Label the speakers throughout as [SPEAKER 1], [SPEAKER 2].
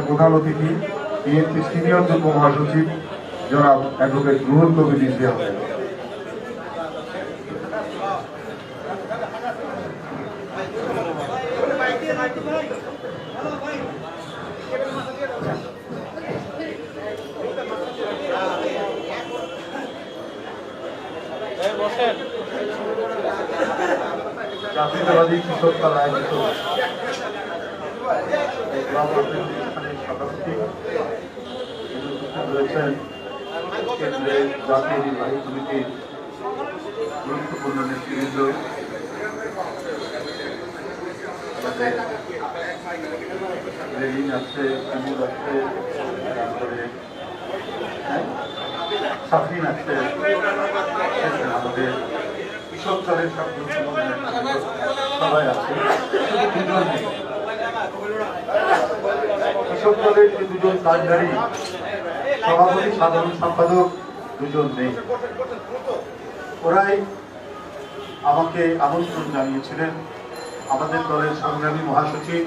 [SPEAKER 1] প্রধান অতিথি BNP senior যুগ্ম মহাসচিব জনাব অ্যাডভোকেট রুহুল কবির রিজভী আহমেদ। জাতীয়তাবাদী কৃষক দল আয়োজিত সভাপতি রয়েছেন কেন্দ্রের জাতীয় নির্বাহী কমিটির গুরুত্বপূর্ণ নেতৃবৃন্দ, রেলিন আছে, ইমুল আছে, তারপরে সাফিন আছে, আমাদের কৃষক দলের সব সবাই আছে। কৃষক দলের যে দুজন কাণ্ডারী সভাপতি সাধারণ সম্পাদক দুজন নেই, ওরাই আমাকে আমন্ত্রণ জানিয়েছিলেন। আমাদের দলের সংগ্রামী মহাসচিব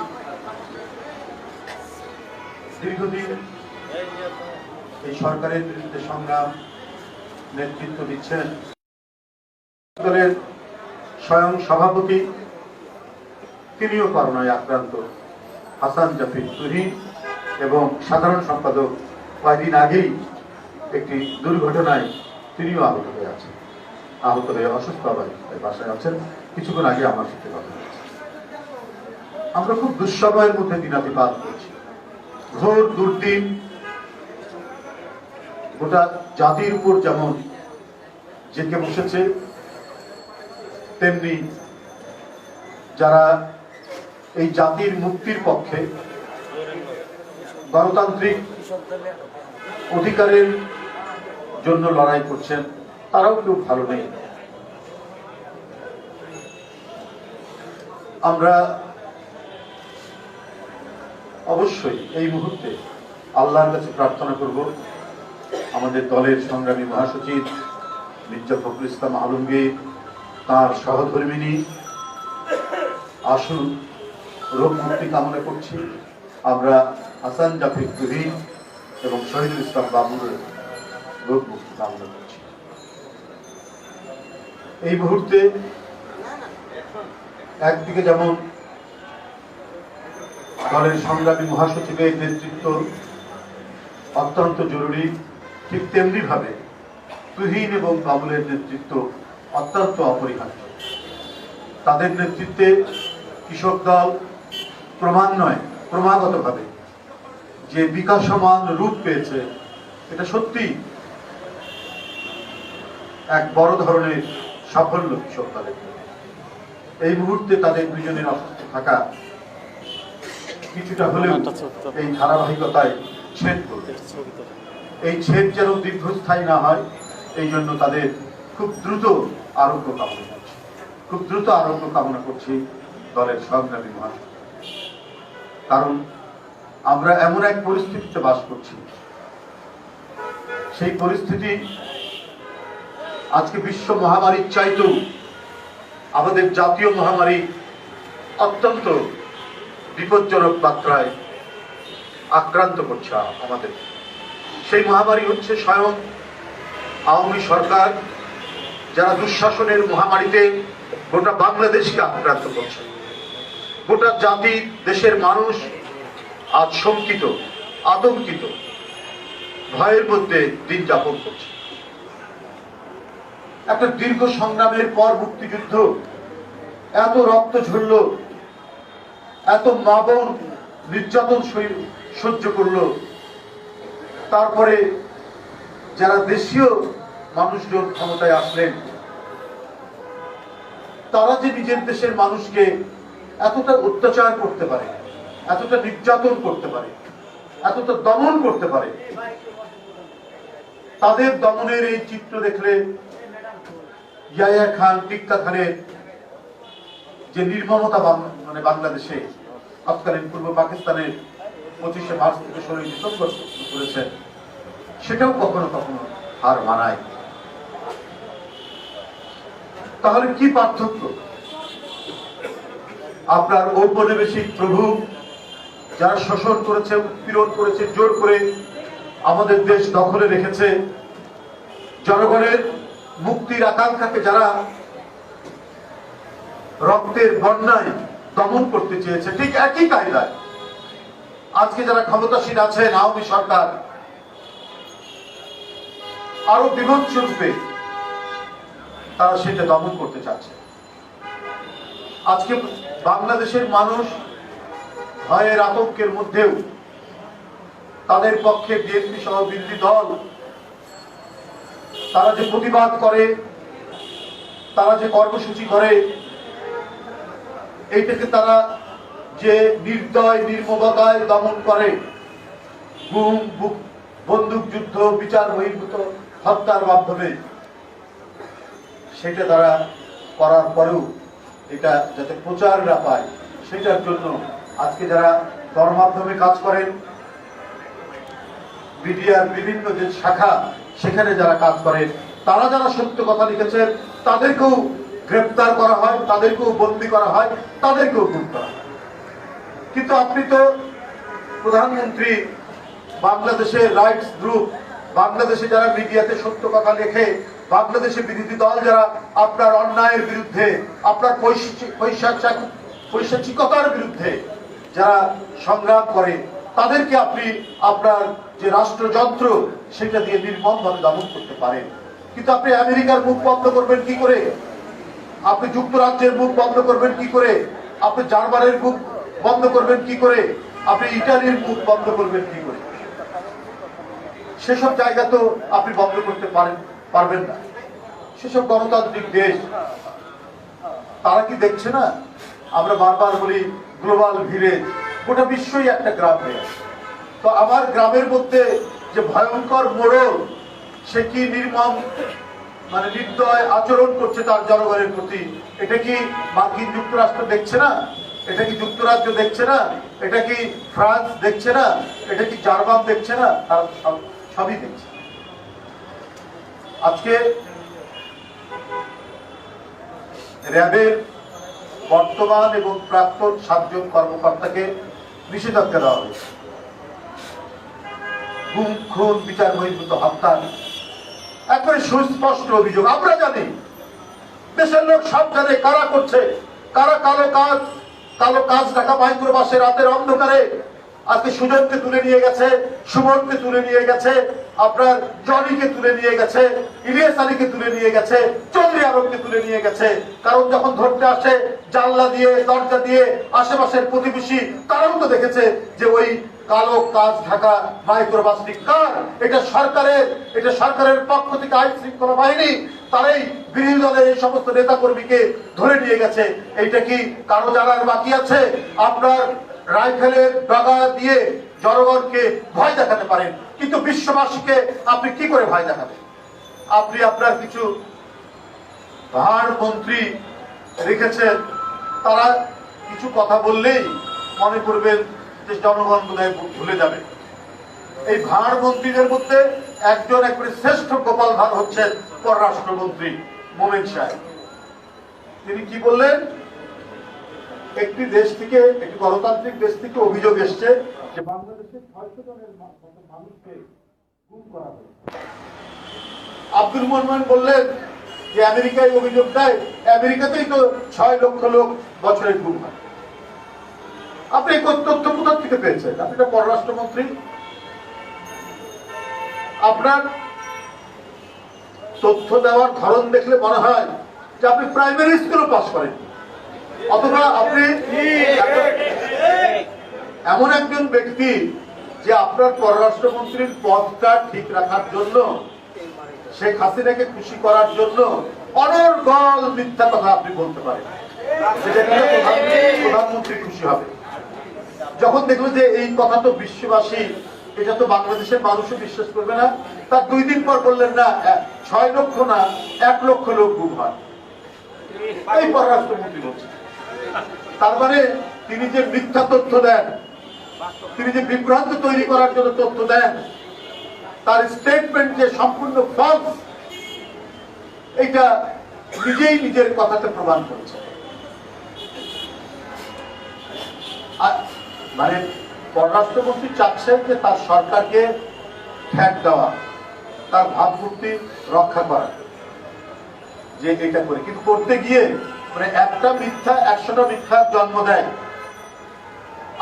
[SPEAKER 1] দীর্ঘদিন এই সরকারের বিরুদ্ধে সংগ্রাম নেতৃত্ব দিচ্ছেন। দলের স্বয়ং সভাপতি তিনিও করোনায় আক্রান্ত হাসান জাফির তুহিন এবং সাধারণ সম্পাদক কয়েকদিন আগেই একটি দুর্ঘটনায় তিনিও আহত হয়ে আছেন, আহত হয়ে অসুস্থ বাসায় আছেন। কিছুক্ষণ আগে আমার সাথে কথা হয়েছে। আমরা খুব দুঃসময়ের মধ্যে দিনাতিপাত করছি। ঘোর দুর্দিন গোটা জাতির উপর যেমন জেঁকে বসেছে, তেমনি যারা এই জাতির মুক্তির পক্ষে গণতান্ত্রিক অধিকারের জন্য লড়াই করছেন, তারাও কেউ ভালো নেই। আমরা অবশ্যই এই মুহূর্তে আল্লাহর কাছে প্রার্থনা করব, আমাদের দলের সংগ্রামী মহাসচিব মির্জা ফখরুল ইসলাম আলমগীর, তার সহধর্মিনী আশু রোগ মুক্তি কামনা করছি। আমরা হাসান জাফির তুহিন এবং শহীদুল ইসলাম বাবুর রোগ মুক্তি কামনা করছি। এই মুহূর্তে একদিকে যেমন দলের সংগ্রামী মহাসচিবের নেতৃত্ব অত্যন্ত জরুরি, ঠিক তেমনি ভাবে তুহিন এবং বাবুলের নেতৃত্ব অত্যন্ত অপরিহার্য। তাদের নেতৃত্বে কৃষক দল ক্রমাগতভাবে যে বিকাশমান রূপ পেয়েছে, এটা সত্যি এক বড় ধরনের সাফল্য কৃষক দলের। এই মুহূর্তে তাদের দুজনের অসুস্থ থাকা কিছুটা হলেও এই ধারাবাহিকতায় ছেদ করবে। এই ছেদ যেন দীর্ঘস্থায়ী না হয়, এই জন্য তাদের খুব দ্রুত আরোগ্য কামনা করছি দলের সংগ্রামী মহাসচিব। কারণ আমরা এমন এক পরিস্থিতিতে বাস করছি, সেই পরিস্থিতি আজকে বিশ্ব মহামারীর চাইতেও আমাদের জাতীয় মহামারী অত্যন্ত বিপজ্জনক মাত্রায় আক্রান্ত করছে আমাদের। সেই মহামারী হচ্ছে স্বয়ং আওয়ামী সরকার, যারা দুঃশাসনের মহামারীতে গোটা বাংলাদেশকে আক্রান্ত করছে। গোটা জাতি, দেশের মানুষ আজ শঙ্কিত, আতঙ্কিত, ভয়ের মধ্যে দিন যাপন করছে। একটা দীর্ঘ সংগ্রামের পর মুক্তিযুদ্ধ, এত রক্ত ঝরল, এত মা বোন নির্যাতন সহ্য করলো, তারপরে যারা দেশীয় মানুষজন ক্ষমতায় আসলেন, তারা যে নিজের দেশের মানুষকে এতটা অত্যাচার করতে পারে, এতটা নির্যাতন করতে পারে, এতটা দমন করতে পারে, তাদের দমনের এই চিত্র দেখলে ইয়াহিয়া খান, টিক্কা খানের যে নির্মমতা বাংলাদেশে তৎকালীন পূর্ব পাকিস্তানের 25শে মার্চ থেকে 16 ডিসেম্বর করেছেন, সেটাও কখনো কখনো হার মানায়। তাহলে কি পার্থক্য? আপনার ঔপনিবেশিক প্রভু যারা শোষণ করেছে, উৎপীড়ন করেছে, জোর করে আমাদের দেশ দখলে রেখেছে, জনগণের মুক্তির আকাঙ্ক্ষাকে যারা রক্তের বন্যায় দমন করতে চেয়েছে, ঠিক একই কায়দায় আজকে যারা ক্ষমতাসীন আছেন, আওয়ামী সরকার আরো বিভৎস রূপে তারা সেটা দমন করতে চাচ্ছে। আজকে বাংলাদেশের মানুষ ভয়ের আতঙ্কের মধ্যেও তাদের পক্ষে বিএনপি সহ বিরোধী দল তারা যে প্রতিবাদ করে, তারা যে কর্মসূচি করে, এইটাকে তারা যে নির্দয় নির্মমতায় দমন করে, গুম, বন্দুক যুদ্ধ, বিচার বহির্ভূত হত্যার মাধ্যমে, সেটা তারা করার পরেও এটা যাতে প্রচার না পায় সেটার জন্য আজকে যারা গণমাধ্যমে কাজ করেন, মিডিয়ার বিভিন্ন যে শাখা সেখানে যারা কাজ করেন, তারা যারা সত্য কথা লিখেছেন তাদেরকেও গ্রেপ্তার করা হয়, তাদেরকেও বন্দী করা হয়, তাদেরকেও গুম করা হয়। কিন্তু আপনি তো প্রধানমন্ত্রী, বাংলাদেশের রাইটস গ্রুপ, বাংলাদেশে যারা মিডিয়াতে সত্য কথা লেখে, বাংলাদেশের বিরোধী দল যারা আপনার অন্যায়ের বিরুদ্ধে, আপনার পৈশাচিকতার বিরুদ্ধে যারা সংগ্রাম করে, তাদেরকে আপনি আপনার যে রাষ্ট্রযন্ত্র সেটা দিয়ে নির্মমভাবে দমন করতে পারেন। কিন্তু আপনি আমেরিকার মুখ বন্ধ করবেন কি করে? আপনি যুক্তরাজ্যের মুখ বন্ধ করবেন কি করে? আপনি জার্মানের মুখ বন্ধ করবেন কি করে? আপনি ইটালির মুখ বন্ধ করবেন কি করে? সেসব জায়গা তো আপনি বন্ধ করতে পারবেন না। সেসব গণতান্ত্রিক দেশ তারা কি দেখছে না? আমরা বারবার বলি গ্লোবাল ভিলেজ, গোটা বিশ্বই একটা গ্রাম হয়ে আছে। তো আমার গ্রামের মধ্যে যে ভয়ঙ্কর মোড়ল, সে কি নির্মম নির্দয় আচরণ করছে তার জনগণের প্রতি, এটা কি মার্কিন যুক্তরাষ্ট্র দেখছে না? এটা কি যুক্তরাজ্য দেখছে না? এটা কি ফ্রান্স দেখছে না? এটা কি জার্মান দেখছে না? তারা সবই দেখছে। আজকে র্যাবের বর্তমান এবং প্রাক্তন 7 জন কর্মকর্তাকে নিষেধাজ্ঞা দেওয়া হয়েছে। গুম, খুন, বিচার বহির্ভূত হত্যা একবারে সুস্পষ্ট অভিযোগ। আমরা জানি, দেশের লোক সব জানে কারা করছে, কারা কালো কাজ ঢাকা মাইক্রোবাসে রাতের অন্ধকারে আজকে সুজনকে তুলে নিয়ে গেছে, সুমনকে তুলে নিয়ে গেছে, আপনার জনিকে তুলে নিয়ে গেছে, ইলিয়াস আলীকে তুলে নিয়ে গেছে, চৌধুরী আলমকে তুলে নিয়ে গেছে। কারণ যখন ধরতে আসে জানলা দিয়ে, দরজা দিয়ে আশেপাশের প্রতিবেশী তারাও তো দেখেছে যে ওই কালো কাজ ঢাকা মাইক্রোবাসটি কার। এটা সরকারের পক্ষ থেকে আইন শৃঙ্খলা বাহিনী তারাই বিরোধী দলের এই সমস্ত নেতা কর্মীকে ধরে নিয়ে গেছে। এইটা কি কারো জানার বাকি আছে? আপনার রাইফেলের ডগা দিয়ে জনগণকে ভয় দেখাতে পারেন, কিন্তু বিশ্ববাসীকে আপনি কি করে ভয় দেখাবেন? আপনি আপনার কিছু ভাড় মন্ত্রী রেখেছেন, তারা কিছু কথা বললেই মনে করবেন যে জনগণ বোধহয় ভুলে যাবে। এই ভাড় মন্ত্রীদের মধ্যে একজন একবারে শ্রেষ্ঠ গোপাল ভাঁড় হচ্ছেন পররাষ্ট্রমন্ত্রী মোমেন সাহেব। তিনি কি বললেন? একটি দেশ থেকে, একটি গণতান্ত্রিক দেশ থেকে অভিযোগ এসছে যে বাংলাদেশের 600 জনের মতো মানুষকে গুম করা হয়েছে। আব্দুল মোমেন বললেন যে আমেরিকায় অভিযোগ দেয়, আমেরিকাতেই তো 6 লক্ষ লোক বছরে গুম হয়। আপনি এই তথ্য কোথা থেকে পেয়েছেন? আপনি একটা পররাষ্ট্রমন্ত্রী, আপনার তথ্য দেওয়ার ধরন দেখলে মনে হয় যে আপনি প্রাইমারি স্কুলও পাস করেন, অথবা আপনি এমন একজন ব্যক্তি যে আপনার পররাষ্ট্রমন্ত্রীর পদটা ঠিক রাখার জন্য, শেখ হাসিনাকে খুশি করার জন্য অনর্গল মিথ্যা কথা আপনি বলতে পারেন, প্রধানমন্ত্রী খুশি হবে। যখন দেখলো যে এই কথা তো বিশ্ববাসী, এটা তো বাংলাদেশের মানুষও বিশ্বাস করবে না, তার 2 দিন পর বললেন না 6 লক্ষ না 1 লক্ষ লোক গুম হয়। এই পররাষ্ট্রমন্ত্রী বলছেন। তার মানে তিনি যে মিথ্যা তথ্য দেন, তিনি যে বিভ্রান্ত তৈরি করার জন্য তথ্য দেন, তার স্টেটমেন্ট যে সম্পূর্ণ ফলস, এটা নিজেই নিজের কথাতে প্রমাণ করছে। পররাষ্ট্রমন্ত্রী চাচ্ছেন যে তার সরকারকে ঠেক দেওয়া, তার ভাবমূর্তি রক্ষা করা, যে এটা করে, কিন্তু করতে গিয়ে মানে একটা মিথ্যা 100টা মিথ্যার জন্ম দেয়।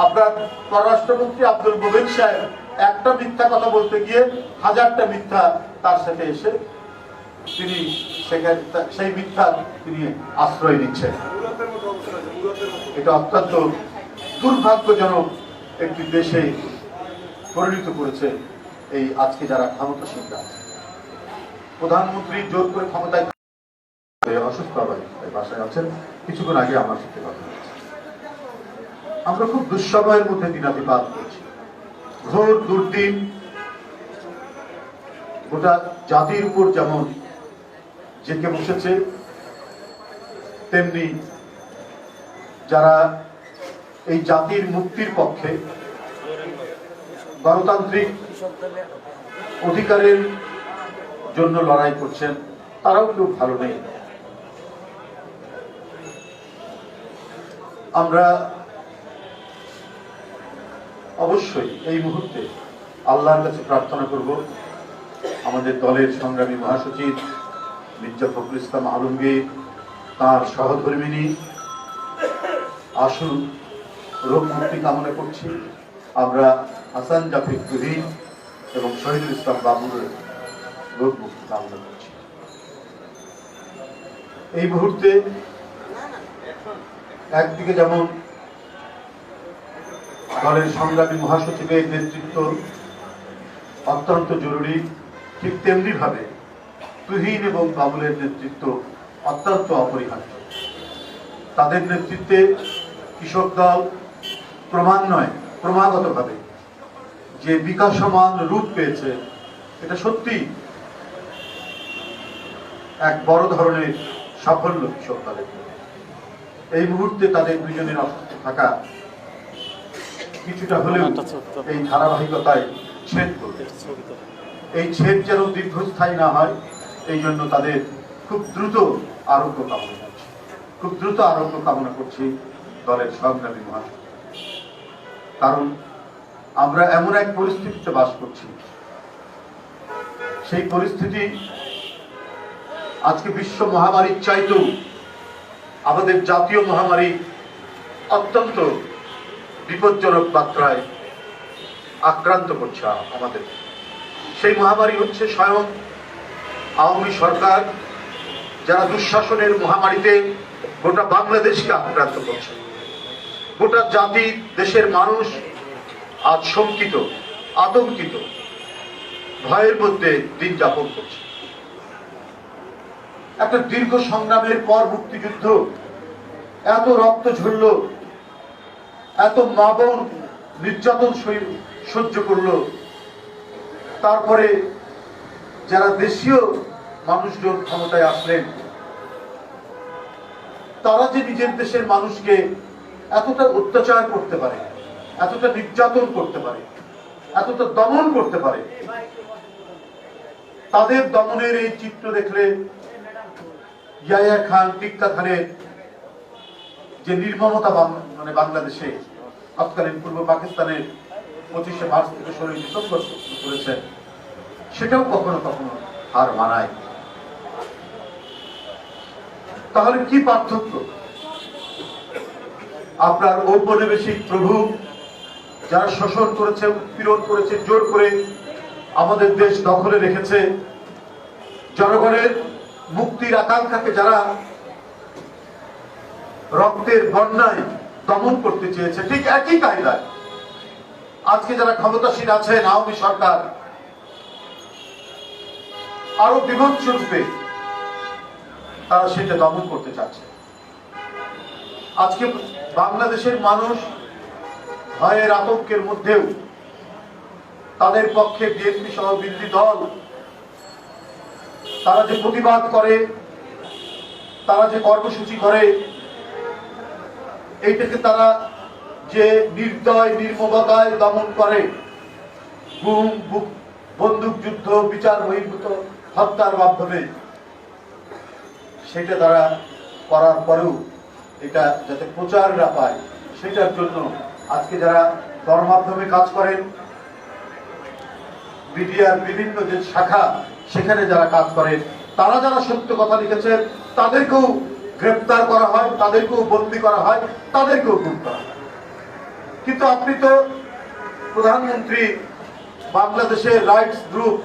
[SPEAKER 1] আপনার পররাষ্ট্রমন্ত্রী আব্দুল মোমেন সাহেব একটা মিথ্যা কথা বলতে গিয়ে 1000টা মিথ্যা তার সাথে এসে তিনি সেখানে সেই মিথ্যা তিনি আশ্রয় দিচ্ছেন। এটা অত্যন্ত দুর্ভাগ্যজনক একটি দেশে পরিণত করেছে এই আজকে যারা ক্ষমতাসীন আছে। প্রধানমন্ত্রী জোর করে ক্ষমতায় অসুস্থ বাসায় আছেন, কিছুক্ষণ আগে আমার সাথে কথা হয়েছে। আমরা খুব দুঃসময়ের মধ্যে দিনাতিপাত করছি। ঘোর দুর্দিন গোটা জাতির উপর যেমন জেঁকে বসেছে, তেমনি যারা এই জাতির মুক্তির পক্ষে গণতান্ত্রিক অধিকারের জন্য লড়াই করছেন, তারাও কেউ ভালো নেই। আমরা অবশ্যই এই মুহূর্তে আল্লাহর কাছে প্রার্থনা করব, আমাদের দলের সংগ্রামী মহাসচিব মির্জা ফখরুল ইসলাম আলমগীর, তার সহধর্মিনী আশু রোগ মুক্তি কামনা করছি। আমরা হাসান জাফর তুহিন এবং শহীদুল ইসলাম বাবুরের রোগ মুক্তি কামনা করছি। এই মুহূর্তে একদিকে যেমন দলের সংগ্রামী মহাসচিবের নেতৃত্ব অত্যন্ত জরুরি, ঠিক তেমনি ভাবে তুহিন এবং বাবুলের নেতৃত্ব অত্যন্ত অপরিহার্য। তাদের নেতৃত্বে কৃষক দল ক্রমাগতভাবে যে বিকাশমান রূপ পেয়েছে, এটা সত্যি এক বড় ধরনের সাফল্য কৃষক দলের। এই মুহূর্তে তাদের দুজনের অসুস্থ থাকা কিছুটা হলেও এই ধারাবাহিকতায় ছেদ করবে। এই ছেদ যেন দীর্ঘস্থায়ী না হয়, এই জন্য তাদের খুব দ্রুত আরোগ্য কামনা করছি দলের সংগ্রামী মহাসচিব। কারণ আমরা এমন এক পরিস্থিতিতে বাস করছি, সেই পরিস্থিতি আজকে বিশ্ব মহামারীর চাইতেও আমাদের জাতীয় মহামারী অত্যন্ত বিপজ্জনক মাত্রায় আক্রান্ত করছে আমাদের। সেই মহামারী হচ্ছে স্বয়ং আওয়ামী সরকার, যারা দুঃশাসনের মহামারীতে গোটা বাংলাদেশকে আক্রান্ত করছে। গোটা জাতি, দেশের মানুষ আজ শঙ্কিত, আতঙ্কিত, ভয়ের মধ্যে দিন যাপন করছে। একটা দীর্ঘ সংগ্রামের পর মুক্তিযুদ্ধ, এত রক্ত ঝরল, এত মা বোন নির্যাতন সহ্য করলো, তারপরে যারা দেশীয় মানুষজন ক্ষমতায় আসলেন, তারা যে নিজের দেশের মানুষকে এতটা অত্যাচার করতে পারে, এতটা নির্যাতন করতে পারে, এতটা দমন করতে পারে, তাদের দমনের এই চিত্র দেখলে ইয়াহিয়া খান, টিক্কা খানের যে নির্মমতা বাংলাদেশে তৎকালীন পূর্ব পাকিস্তানের 25শে মার্চ থেকে 16ই ডিসেম্বর করেছেন, সেটাও কখনো কখনো হার মানায়। তাহলে কি পার্থক্য? আপনার ঔপনিবেশিক প্রভু যারা শোষণ করেছে, উৎপীড়ন করেছে, জোর করে আমাদের দেশ দখলে রেখেছে, জনগণের মুক্তির আকাঙ্ক্ষাকে যারা রক্তের বন্যায় দমন করতে চেয়েছে, ঠিক একই কায়দায় আজকে যারা ক্ষমতাসীন আছেন, আওয়ামী সরকার, আরো বিভৎস রূপে তারা সেটা দমন করতে চাচ্ছে। আজকে বাংলাদেশের মানুষ ভয়ের আতঙ্কের মধ্যেও তাদের পক্ষে বিএনপি সহ বিরোধী দল তারা যে প্রতিবাদ করে, তারা যে কর্মসূচি করে, এইটাকে তারা যে নির্দয় নির্মমতায় দমন করে, গুম, বন্দুক যুদ্ধ, বিচার বহির্ভূত হত্যার মাধ্যমে, সেটা তারা করার পরেও এটা যাতে প্রচার না পায়, সেটার জন্য আজকে যারা গণমাধ্যমে কাজ করেন, মিডিয়ার বিভিন্ন যে শাখা সেখানে যারা কাজ করেন, তারা যারা সত্য কথা লিখেছেন তাদেরকেও গ্রেপ্তার করা হয়, তাদেরকেও বন্দী করা হয়, তাদেরকেও গুম করা হয়। কিন্তু আপনি তো প্রধানমন্ত্রী, বাংলাদেশের রাইটস গ্রুপ,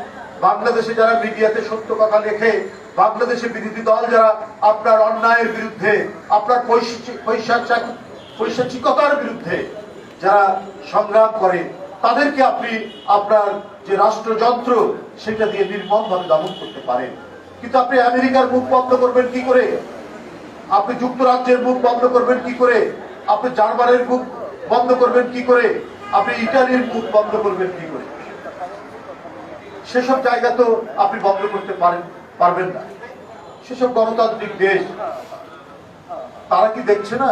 [SPEAKER 1] বাংলাদেশে যারা মিডিয়াতে সত্য কথা লেখে, বাংলাদেশে বিরোধী দল যারা আপনার অন্যায়ের বিরুদ্ধে, আপনার পৈশাচিকতার বিরুদ্ধে যারা সংগ্রাম করে, তাদেরকে আপনি আপনার যে রাষ্ট্রযন্ত্র সেটা দিয়ে নির্মমভাবে দমন করতে পারেন। কিন্তু আপনি আমেরিকার মুখ বন্ধ করবেন কি করে? আপনি যুক্তরাজ্যের মুখ বন্ধ করবেন কি করে? আপনি জার্মানের মুখ বন্ধ করবেন কি করে? আপনি ইটালির মুখ বন্ধ করবেন কি করে? সেসব জায়গা তো আপনি বন্ধ করতে পারবেন না। সেসব গণতান্ত্রিক দেশ, তারা কি দেখছে না?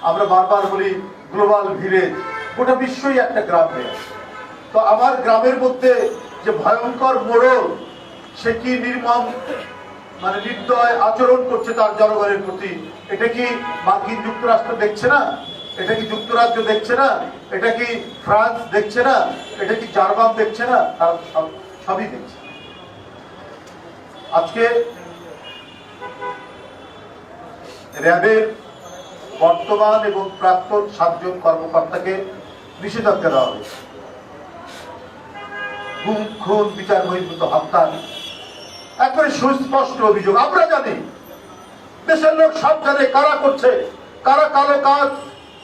[SPEAKER 1] আমরা বারবার বলি গ্লোবাল ভিলেজ, গোটা বিশ্বই একটা গ্রাম হয়ে আছে। তো আমার গ্রামের মধ্যে যে ভয়ঙ্কর মোড়ল, সে কি নির্মম নির্দয় আচরণ করছে তার জনগণের প্রতি, এটা কি মার্কিন যুক্তরাষ্ট্র দেখছে না? এটা কি যুক্তরাজ্য দেখছে না? এটা কি ফ্রান্স দেখছে না? এটা কি জার্মান দেখছে না? তারা সবই দেখছে। আজকে র্যাবের বর্তমান এবং প্রাক্তন 7 জন কর্মকর্তাকে নিষেধাজ্ঞা দেওয়া হয়েছে। গুম, খুন, বিচার বহির্ভূত হত্যা একবারে সুস্পষ্ট অভিযোগ। আমরা জানি, দেশের লোক সব জানে কারা করছে, কারা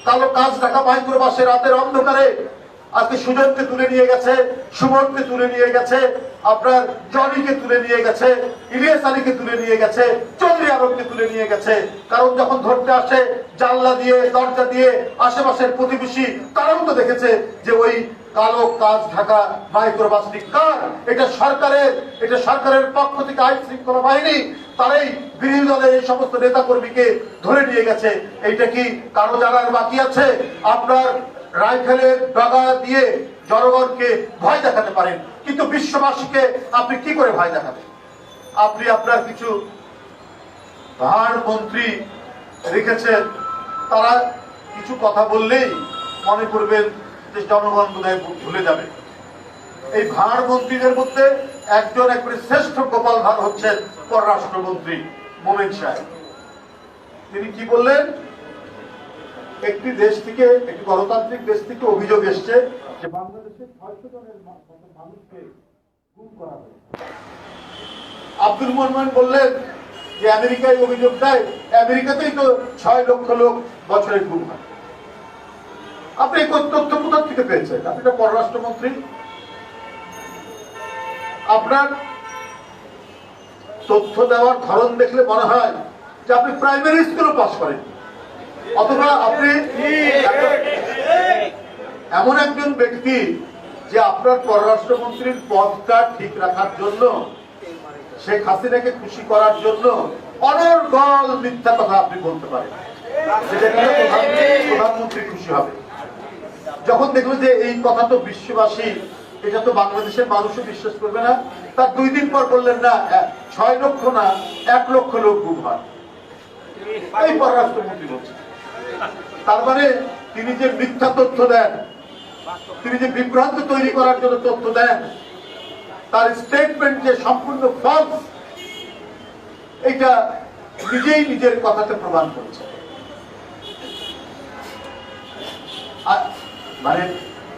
[SPEAKER 1] কালো কাজ টাকা মাইক্রোবাসে রাতের অন্ধকারে আজকে সুজনকে তুলে নিয়ে গেছে, সুমনকে তুলে নিয়ে গেছে, আপনার জনিকে তুলে নিয়ে গেছে, ইলিয়াস আলীকে তুলে নিয়ে গেছে, চৌধুরী আলমকে তুলে নিয়ে গেছে। কারণ যখন ধরতে আসে জানলা দিয়ে, দরজা দিয়ে আশেপাশের প্রতিবেশী তারাও তো দেখেছে যে ওই কালো কাজ ঢাকা মাইক্রোবাসটি কার। এটা সরকারের পক্ষ থেকে আইন শৃঙ্খলা বাহিনী, তারাই বিরোধী দলের এই সমস্ত নেতা কর্মীকে ধরে নিয়ে গেছে। এইটা কি কারো জানার বাকি আছে? আপনার রাইফেলের ডগা দিয়ে জনগণকে ভয় দেখাতে পারেন, কিন্তু বিশ্ববাসীকে আপনি কি করে ভয় দেখাবেন? আপনি আপনার কিছু ভাড় মন্ত্রী রেখেছেন, তারা কিছু কথা বললেই মনে করবেন যে জনগণ বোধহয় ভুলে যাবে। এই ভাড় মন্ত্রীদের মধ্যে একজন একবারে শ্রেষ্ঠ গোপাল ভাঁড় হচ্ছেন পররাষ্ট্রমন্ত্রী মোমেন সাহেব। তিনি কি বললেন? একটি দেশ থেকে, একটি গণতান্ত্রিক দেশ থেকে অভিযোগ এসছে যে বাংলাদেশে 600 জনের মানুষকে গুম করা হয়েছে। আব্দুল মোমেন বললেন যে আমেরিকায় অভিযোগ দেয়, আমেরিকাতেই তো 6 লক্ষ লোক বছরে গুম হয়। আপনি এই তথ্য কোথা থেকে পেয়েছেন? আপনি তো পররাষ্ট্রমন্ত্রী। আপনার তথ্য দেওয়ার ধরন দেখলে মনে হয় যে আপনি প্রাইমারি স্কুলও পাস করেন, অথবা আপনি এমন একজন ব্যক্তি যে আপনার পররাষ্ট্রমন্ত্রীর পদটা ঠিক রাখার জন্য, শেখ হাসিনাকে খুশি করার জন্য অনর্গল মিথ্যা কথা আপনি বলতে পারেন, যেটা প্রধানমন্ত্রী খুশি হবে। যখন দেখলো যে এই কথা তো বিশ্ববাসী, এটা তো বাংলাদেশের মানুষও বিশ্বাস করবে না, তার 2 দিন পর বললেন না 6 লক্ষ না 1 লক্ষ লোক গুম হয়। এই পররাষ্ট্রমন্ত্রী বলছে। তার মানে তিনি যে মিথ্যা তথ্য দেন, তিনি যে বিভ্রান্ত তৈরি করার জন্য তথ্য দেন, তার স্টেটমেন্ট যে সম্পূর্ণ ফলস, এটা নিজেই নিজের কথাতে প্রমাণ করছে। মানে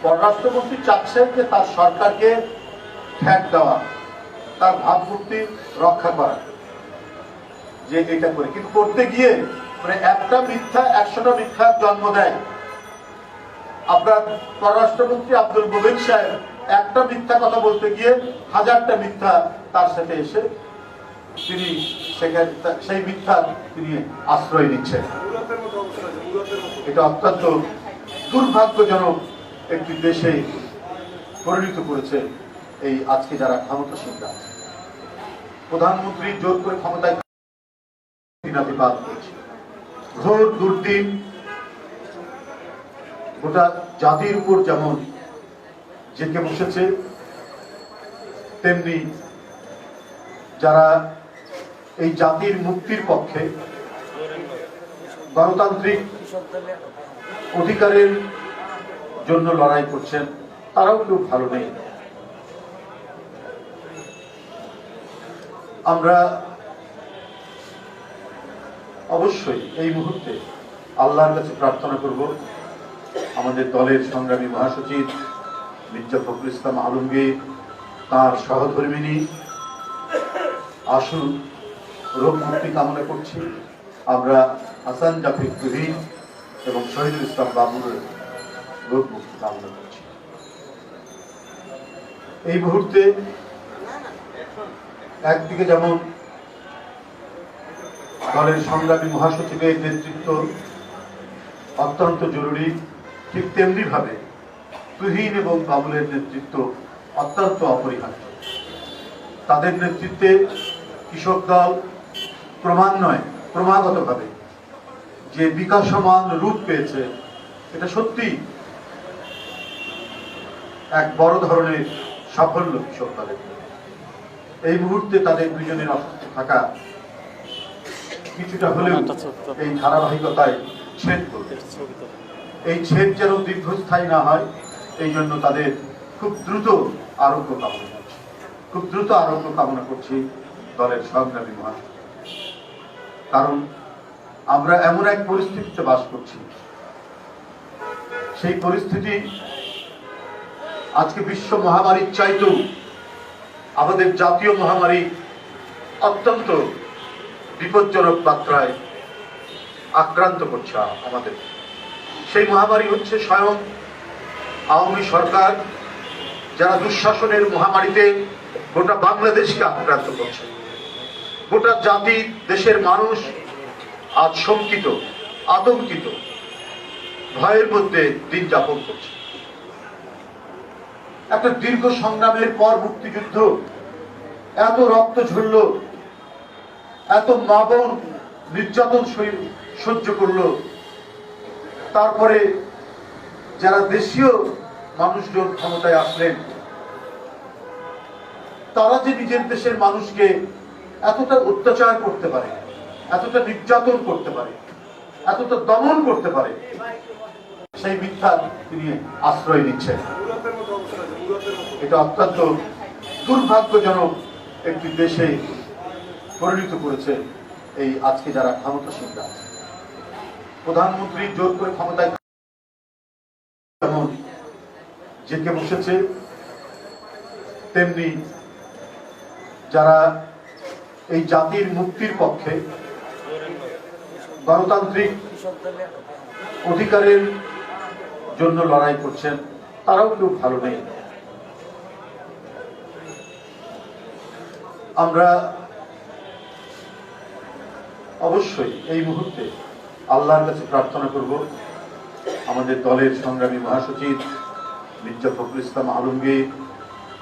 [SPEAKER 1] পররাষ্ট্রমন্ত্রী চাচ্ছেন যে তার সরকারকে ঠেক দেওয়া, তার ভাবমূর্তি রক্ষা করা, যে এটা করে, কিন্তু করতে গিয়ে একটা মিথ্যা 100টা মিথ্যার জন্ম দেয়। আপনার পররাষ্ট্রমন্ত্রী আব্দুল মোমেন সাহেব একটা মিথ্যা কথা বলতে গিয়ে 1000টা মিথ্যা তার সাথে এসে তিনি সেই মিথ্যা তিনি আশ্রয় নিচ্ছেন। এটা অত্যন্ত দুর্ভাগ্যজনক একটি দেশে পরিণত করেছে এই আজকে যারা ক্ষমতাসীন আছে। প্রধানমন্ত্রী জোর করে ক্ষমতায় দিনাতিপাত করছে, ঘোর দুর্দিন গোটা জাতির উপর যেমন জেঁকে বসেছে, তেমনি যারা এই জাতির মুক্তির পক্ষে, গণতান্ত্রিক অধিকারের জন্য লড়াই করছেন, তারাও কেউ ভালো নেই। আমরা অবশ্যই এই মুহূর্তে আল্লাহর কাছে প্রার্থনা করব, আমাদের দলের সংগ্রামী মহাসচিব মির্জা ফখরুল ইসলাম আলমগীর, তার সহধর্মিনী আশু রোগ মুক্তি কামনা করছি। আমরা হাসান জাফির তুহিন এবং শহীদুল ইসলাম বাবুর রোগ মুক্তি কামনা করছি। এই মুহূর্তে একদিকে যেমন দলের সংগ্রামী মহাসচিবের নেতৃত্ব অত্যন্ত জরুরি, ঠিক তেমনি ভাবে তুহিন এবং বাবুলের নেতৃত্ব অত্যন্ত অপরিহার্য। তাদের নেতৃত্বে কৃষক দল ক্রমাগতভাবে যে বিকাশমান রূপ পেয়েছে, এটা সত্যি এক বড় ধরনের সাফল্য কৃষক দলের। এই মুহূর্তে তাদের দুজনের অসুস্থ থাকা কিছুটা হলেও এই ধারাবাহিকতায় ছেদ করবে। এই ছেদ যেন দীর্ঘস্থায়ী না হয়, এই জন্য তাদের খুব দ্রুত আরোগ্য কামনা করছি দলের সংগ্রামী মহাসচিব। কারণ আমরা এমন এক পরিস্থিতিতে বাস করছি, সেই পরিস্থিতি আজকে বিশ্ব মহামারীর চাইতেও আমাদের জাতীয় মহামারী অত্যন্ত বিপজ্জনক মাত্রায় আক্রান্ত করছে আমাদের। সেই মহামারী হচ্ছে স্বয়ং আওয়ামী সরকার, যারা দুঃশাসনের মহামারীতে গোটা বাংলাদেশকে আক্রান্ত করছে। গোটা জাতি, দেশের মানুষ আজ শঙ্কিত, আতঙ্কিত, ভয়ের মধ্যে দিন যাপন করছে। একটা দীর্ঘ সংগ্রামের পর মুক্তিযুদ্ধ, এত রক্ত ঝরল, এত মা বোন নির্যাতন সহ্য করলো, তারপরে যারা দেশীয় মানুষজন ক্ষমতায় আসলেন, তারা যে নিজের দেশের মানুষকে এতটা অত্যাচার করতে পারে, এতটা নির্যাতন করতে পারে, এতটা দমন করতে পারে, সেই মিথ্যা তিনি আশ্রয় দিচ্ছেন। এটা অত্যন্ত দুর্ভাগ্যজনক একটি দেশে পরিণত করেছে এই আজকে যারা ক্ষমতাসীনরা। প্রধানমন্ত্রী জোর করে ক্ষমতায় যেমন জেকে বসেছে, তেমনি যারা এই জাতির মুক্তির পক্ষে গণতান্ত্রিক অধিকারের জন্য লড়াই করছেন, তারাও কেউ ভালো নেই। আমরা অবশ্যই এই মুহূর্তে আল্লাহর কাছে প্রার্থনা করব, আমাদের দলের সংগ্রামী মহাসচিব মির্জা ফখরুল ইসলাম আলমগীর,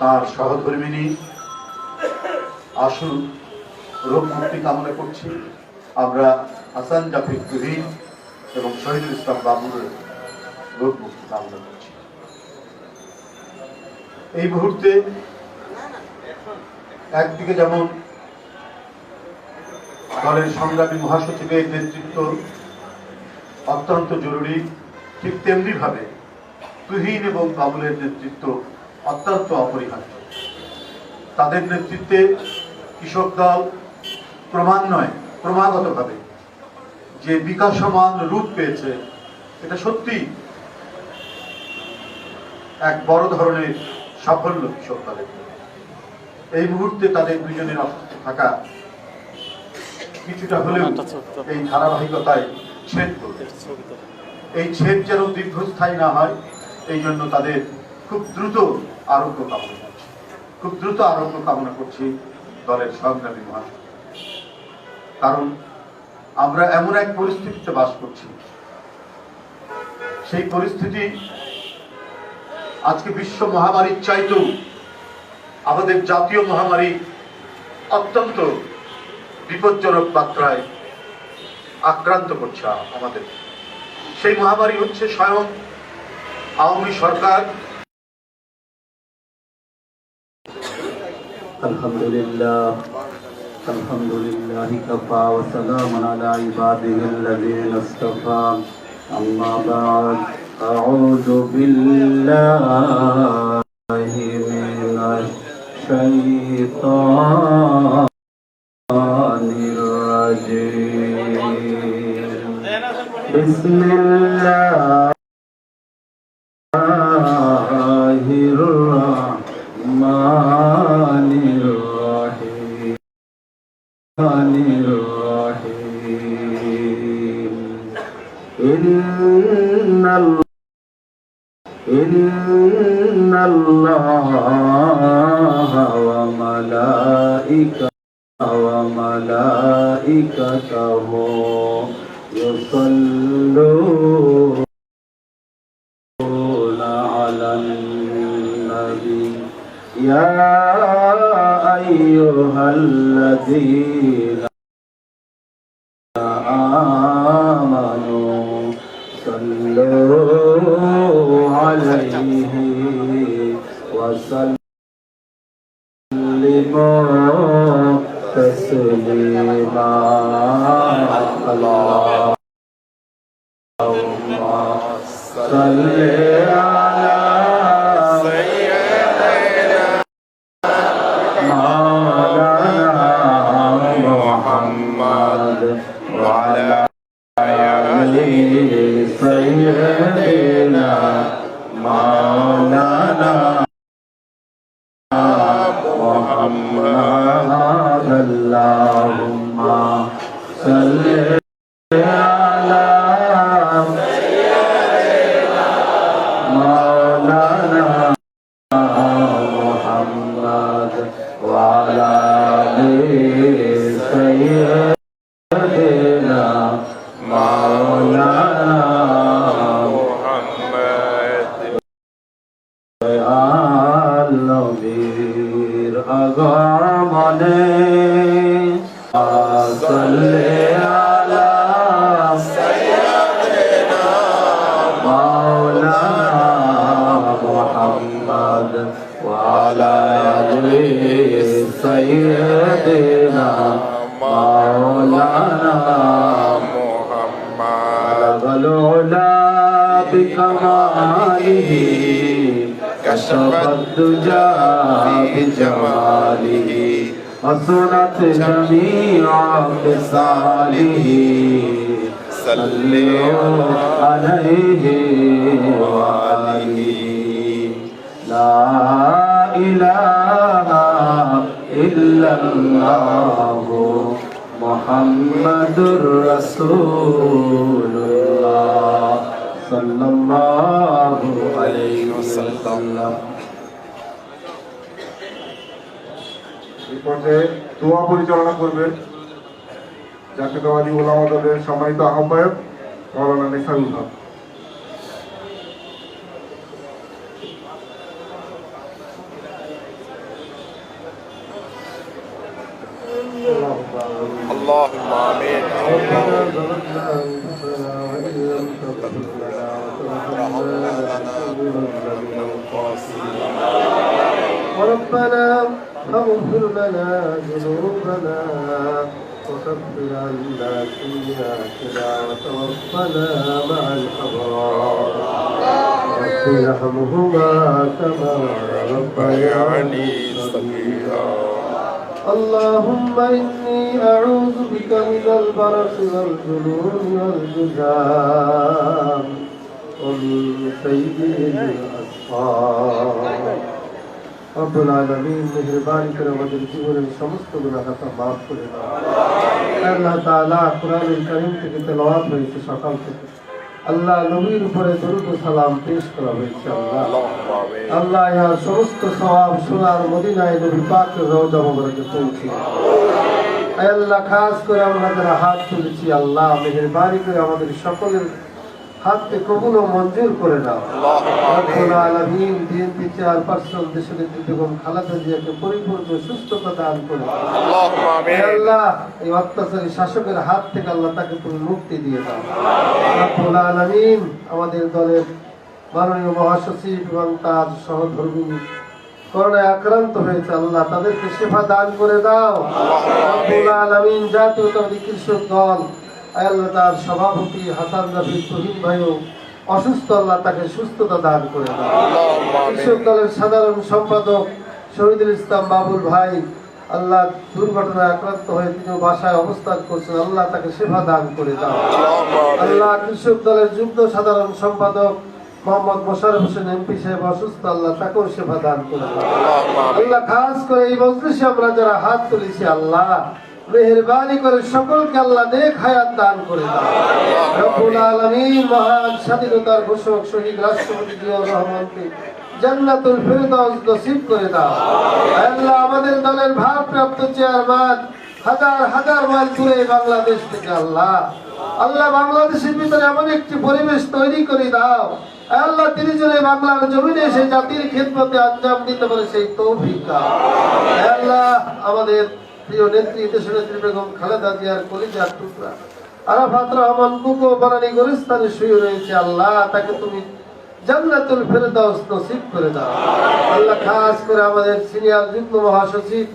[SPEAKER 1] তার সহধর্মিনী আশু রোগ মুক্তি কামনা করছি। আমরা হাসান জাফির তুহিন এবং শহীদুল ইসলাম বাবুর রোগ মুক্তি কামনা করছি। এই মুহূর্তে একদিকে যেমন দলের সংগ্রামী মহাসচিবের নেতৃত্ব অত্যন্ত জরুরি, ঠিক তেমনি ভাবে তুহিন এবং বাবুলের নেতৃত্ব অত্যন্ত অপরিহার্য। তাদের নেতৃত্বে কৃষক দল ক্রমাগতভাবে যে বিকাশমান রূপ পেয়েছে, এটা সত্যি এক বড় ধরনের সাফল্য কৃষক দলের। এই মুহূর্তে তাদের দুজনের অসুস্থ থাকা কিছুটা হলেও এই ধারাবাহিকতায় ছেদ করবে। এই ছেদ যেন দীর্ঘস্থায়ী না হয়, এই জন্য তাদের খুব দ্রুত আরোগ্য কামনা করছি দলের সংগ্রামী মহাসচিব। কারণ আমরা এমন এক পরিস্থিতিতে বাস করছি, সেই পরিস্থিতি আজকে বিশ্ব মহামারীর চাইতেও আমাদের জাতীয় মহামারী অত্যন্ত বিপজ্জনক মাত্রায় আক্রান্ত করছে আমাদের। সেই মহামারী হচ্ছে স্বয়ং আওয়ামী সরকার।
[SPEAKER 2] আলহামদুলিল্লাহ কাফা ওয়া সালামুন আলা ইবাদিহিল্লাযীনা ইসতাফা, আম্মা বা'দ। أعوذ بالله من الشيطان الرجيم بسم الله الرحمن الرحيم إن الله وملائكته يصلون على النبي يا أيها الذين آمنوا صلوا عليه وسلموا تسليما اللهم صل على سيدنا مولانا محمد وعلى آل سيدنا مولانا محمد اللهم صل على سيدنا مولانا محمد وعلى آل سيدنا مولانا নবীর আগমনে সাল্লি আলা সাইয়্যিদিনা মাওলানা মুহাম্মদ ওয়া আলা আলি সাইয়্যিদিনা মাওলানা মুহাম্মদ আল-উলা বিকামালিহি كشف الدجى بجماله حسنت جميع خصاله صلوا عليه وآله لا إله إلا الله محمد رسول الله সাল্লাল্লাহু আলাইহি ওয়াসাল্লাম।
[SPEAKER 3] এই পর্যায়ে দোয়া পরিচালনা করবেন জাতীয়তাবাদী ওলামা দলের সম্মানিত আহ্বায়ক মাওলানা নেসারুল হক।
[SPEAKER 4] اللهم آمين
[SPEAKER 2] ربنا اغفر لنا ذنوبنا وكفر عنا سيئاتنا وتوفنا مع الأبرار رب ارحمهما كما ربياني صغيرا اللهم إني أعوذ بك من البرص والجنون والجذام ومن سيء الأسقام রব্বুল আলামিন মেহেরবানি করে আমাদের জীবনের সমস্ত গুনাহ খাতা মাফ করে দাও। আল্লাহ তাআলা কোরআনুল কারীম থেকে তেলাওয়াত হয়েছে সকাল থেকে, আল্লাহ নবীর উপরে দরুদ ও সালাম পেশ করা হয়েছে। আল্লাহ ইহার সমস্ত সওয়াব সোনার মদিনায় নবী পাকের রওজা মুবারকে পৌঁছে। আল্লাহ খাস করে আমরা যারা হাত তুলেছি, আল্লাহ মেহেরবানি করে আমাদের সকলের হাতকে কবুল ও মঞ্জুর করে দাও। রব্বুল আলামিন বিএনপি চেয়ারপারসন দেশনেত্রী বেগম খালেদা জিয়াকে পরিপূর্ণ সুস্থতা দান করে আল্লাহ এই অত্যাচারী শাসকের হাত থেকে আল্লাহ তাকে তুমি মুক্তি দিয়ে দাও। রব্বুল আলামিন আমাদের দলের মাননীয় মহাসচিব এবং তার সহধর্মিনী করোনায় আক্রান্ত হয়েছে, আল্লাহ তাদেরকে সেবা দান করে দাও। রব্বুল আলামিন জাতীয়তাবাদী কৃষক দল আল্লাহ তার সভাপতি হাসান রাফি তুহিন ভাইও অসুস্থ আল্লাহ তাকে সুস্থতা দান করে দাও।
[SPEAKER 4] اللهم
[SPEAKER 2] কৃষক
[SPEAKER 4] آمين
[SPEAKER 2] দলের সাধারণ সম্পাদক শহীদুল ইসলাম বাবুল ভাই আল্লাহ দুর্ঘটনায় আক্রান্ত হয়ে তিনি বাসায় অবস্থান করছেন, আল্লাহ তাকে সেবা দান করে দাও।
[SPEAKER 4] اللهم آمين
[SPEAKER 2] আল্লাহ কৃষক দলের যুগ্ম সাধারণ সম্পাদক মোহাম্মদ মোশাররফ হোসেন এমপি সাহেব অসুস্থ, আল্লাহ তাকেও সেবা দান করে দাও।
[SPEAKER 4] اللهم آمين
[SPEAKER 2] আল্লাহ খাস করে এই মজলিসে আমরা যারা হাত তুলেছি আল্লাহ মেহেরবানি করে সকলকে আল্লাহ নেক হায়াত দান করে দাও। রব্বুল আলামিন মহান স্বাধীনতার ঘোষক শহীদ রাষ্ট্রপতি জিয়াউর রহমানকে জান্নাতুল ফেরদাউস নসিব করে দাও। আল্লাহ আমাদের দলের ভারপ্রাপ্ত চেয়ারম্যান হাজার হাজার মাইল দূরে বাংলাদেশ থেকে আল্লাহ বাংলাদেশের ভিতরে এমন একটি পরিবেশ তৈরি করে দাও আল্লাহ তিনি যেন এই বাংলার জমিনে এসে জাতির খেদমতে আঞ্জাম দিতে পারে সেই তৌফিক দাও। আল্লাহ আমাদের প্রিয় নেত্রী দেশনেত্রী বেগম খালেদা জিয়ার কলিজার টুকরা আরাফাত রহমান কুকো বানানি গোরস্থানে শুয়ে রয়েছে, আল্লাহ তাকে তুমি জান্নাতুল ফেরদাউস নসিব করে দাও। আল্লাহ খাস করে আমাদের সিনিয়র যুগ্ম মহাসচিব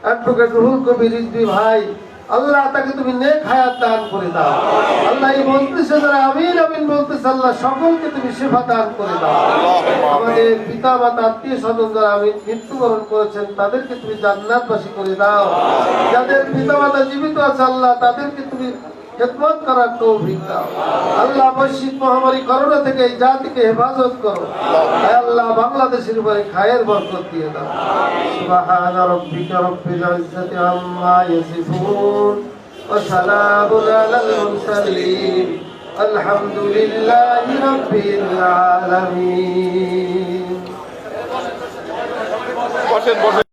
[SPEAKER 2] অ্যাডভোকেট রুহুল কবির রিজভী ভাই আল্লাহ তাকে তুমি নেক হায়াত দান করে দাও। আল্লাহ এই বলতেছে যারা আমিন আমিন বলতেছে আল্লাহ সকলকে তুমি সেবা দান করে দাও। আমাদের পিতা মাতা আত্মীয় স্বজন যারা মৃত্যুবরণ করেছেন তাদেরকে তুমি জান্নাতবাসী করে দাও। যাদের পিতা মাতা জীবিত আছে আল্লাহ তাদেরকে তুমি খেদমত করার তৌফিক দাও। আল্লাহ বৈশ্বিক মহামারী করোনা থেকে এই জাতিকে হেফাজত করো। আল্লাহ বাংলাদেশের উপরে খায়ের বরকত দিয়ে দাও। সুবহানা রাব্বিকা রাব্বিল ইজ্জাতি আম্মা ইয়াসিফুন ওয়া সালামুন আলাল মুরসালিন আলহামদুলিল্লাহি রাব্বিল আলামিন।
[SPEAKER 4] বসেন বসেন